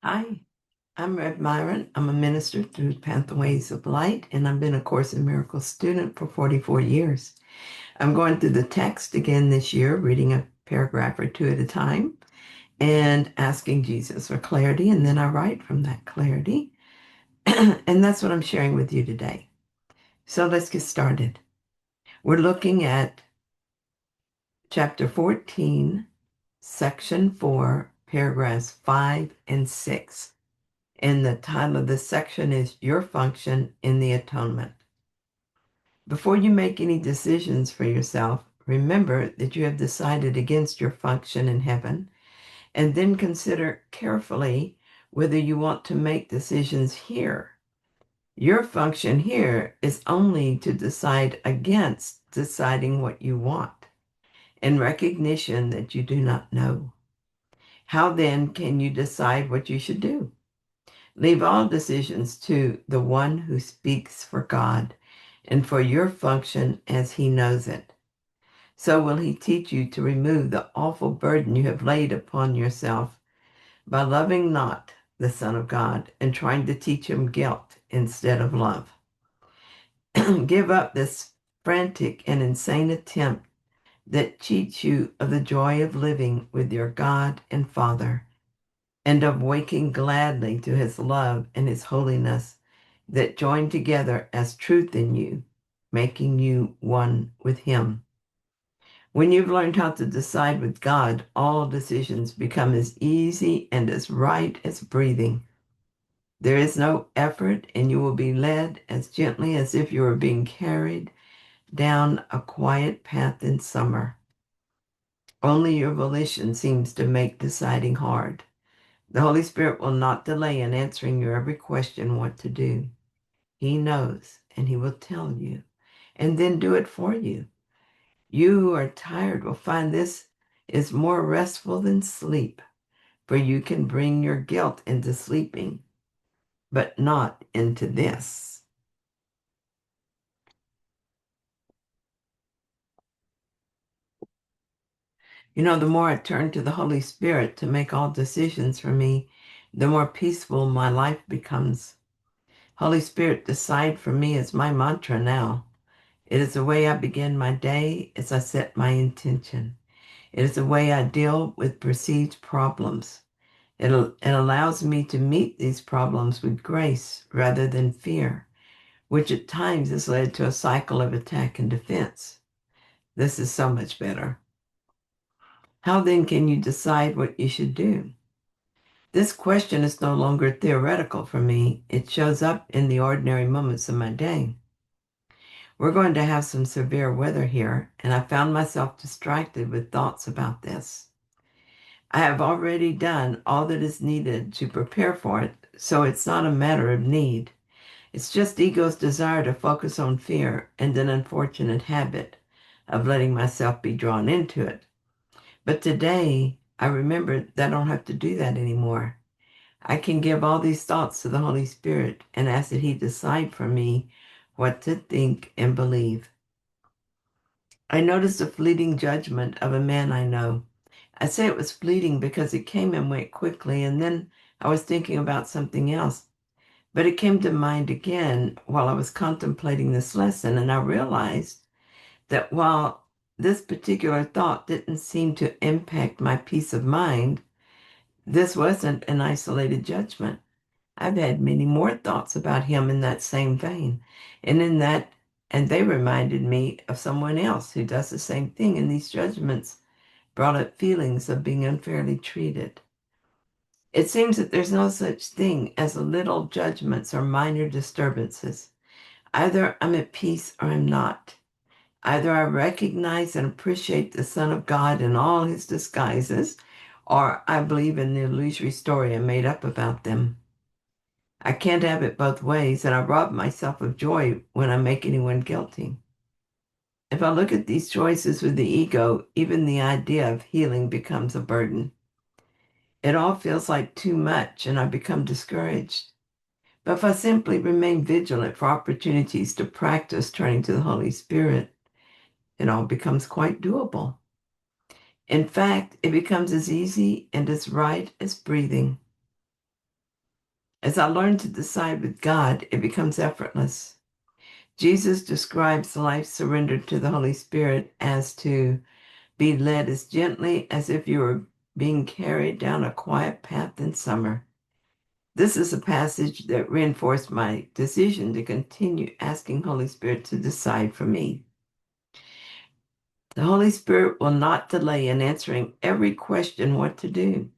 Hi, I'm Rev Myron. I'm a minister through Pathways of Light, and I've been a Course in Miracles student for 44 years. I'm going through the text again this year, reading a paragraph or two at a time and asking Jesus for clarity, and then I write from that clarity. And that's what I'm sharing with you today. So let's get started. We're looking at chapter 14, section 4, paragraphs 5 and 6. And the title of this section is Your Function in the Atonement. Before you make any decisions for yourself, remember that you have decided against your function in heaven, and then consider carefully whether you want to make decisions here. Your function here is only to decide against deciding what you want, in recognition that you do not know. How then can you decide what you should do? Leave all decisions to the one who speaks for God and for your function as he knows it. So will he teach you to remove the awful burden you have laid upon yourself by loving not the Son of God and trying to teach him guilt instead of love. Give up this frantic and insane attempt that cheats you of the joy of living with your God and Father, and of waking gladly to his love and his holiness that join together as truth in you, making you one with him. When you've learned how to decide with God, all decisions become as easy and as right as breathing. There is no effort, and you will be led as gently as if you were being carried down a quiet path in summer. Only your volition seems to make deciding hard. The Holy Spirit will not delay in answering your every question what to do. He knows, and he will tell you, and then do it for you. You who are tired will find this is more restful than sleep, for you can bring your guilt into sleeping, but not into this. The more I turn to the Holy Spirit to make all decisions for me, the more peaceful my life becomes. Holy Spirit, decide for me is my mantra now. It is the way I begin my day as I set my intention. It is the way I deal with perceived problems. It allows me to meet these problems with grace rather than fear, which at times has led to a cycle of attack and defense. This is so much better. How then can you decide what you should do? This question is no longer theoretical for me. It shows up in the ordinary moments of my day. We're going to have some severe weather here, and I found myself distracted with thoughts about this. I have already done all that is needed to prepare for it, so it's not a matter of need. It's just ego's desire to focus on fear and an unfortunate habit of letting myself be drawn into it. But today, I remembered that I don't have to do that anymore. I can give all these thoughts to the Holy Spirit and ask that he decide for me what to think and believe. I noticed a fleeting judgment of a man I know. I say it was fleeting because it came and went quickly, and then I was thinking about something else. But it came to mind again while I was contemplating this lesson, and I realized that while this particular thought didn't seem to impact my peace of mind, this wasn't an isolated judgment. I've had many more thoughts about him in that same vein, and and they reminded me of someone else who does the same thing, and these judgments brought up feelings of being unfairly treated. It seems that there's no such thing as little judgments or minor disturbances. Either I'm at peace or I'm not. Either I recognize and appreciate the Son of God in all his disguises, or I believe in the illusory story I made up about them. I can't have it both ways, and I rob myself of joy when I make anyone guilty. If I look at these choices with the ego, even the idea of healing becomes a burden. It all feels like too much, and I become discouraged. But if I simply remain vigilant for opportunities to practice turning to the Holy Spirit, it all becomes quite doable. In fact, it becomes as easy and as right as breathing. As I learn to decide with God, it becomes effortless. Jesus describes life surrendered to the Holy Spirit as to be led as gently as if you were being carried down a quiet path in summer. This is a passage that reinforced my decision to continue asking Holy Spirit to decide for me. The Holy Spirit will not delay in answering every question what to do.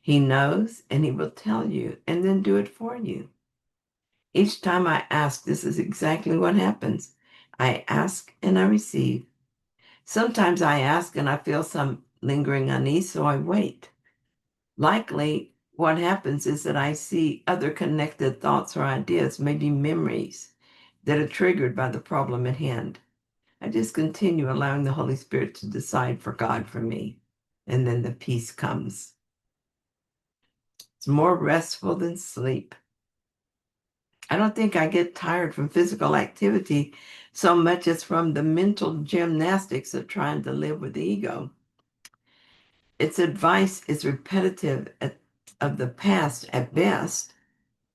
He knows and he will tell you and then do it for you. Each time I ask, this is exactly what happens. I ask and I receive. Sometimes I ask and I feel some lingering unease, so I wait. Likely, what happens is that I see other connected thoughts or ideas, maybe memories, that are triggered by the problem at hand. I just continue allowing the Holy Spirit to decide for God for me, and then the peace comes. It's more restful than sleep. I don't think I get tired from physical activity so much as from the mental gymnastics of trying to live with the ego. Its advice is repetitive of the past at best,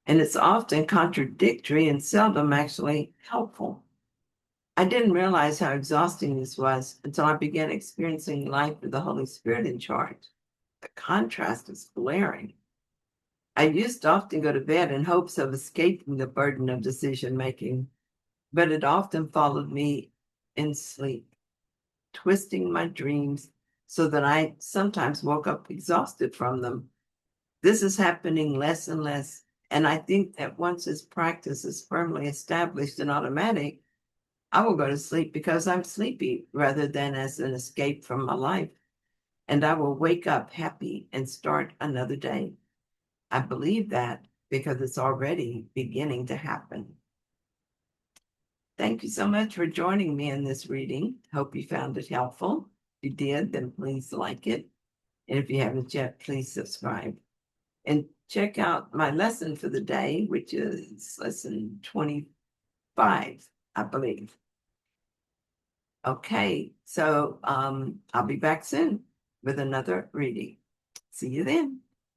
and it's often contradictory and seldom actually helpful. I didn't realize how exhausting this was until I began experiencing life with the Holy Spirit in charge. The contrast is glaring. I used to often go to bed in hopes of escaping the burden of decision making, but it often followed me in sleep, twisting my dreams so that I sometimes woke up exhausted from them. This is happening less and less, and I think that once this practice is firmly established and automatic, I will go to sleep because I'm sleepy rather than as an escape from my life, and I will wake up happy and start another day. I believe that because it's already beginning to happen. Thank you so much for joining me in this reading. Hope you found it helpful. If you did, then please like it. And if you haven't yet, please subscribe. And check out my lesson for the day, which is lesson 25, I believe. Okay, so I'll be back soon with another reading. See you then.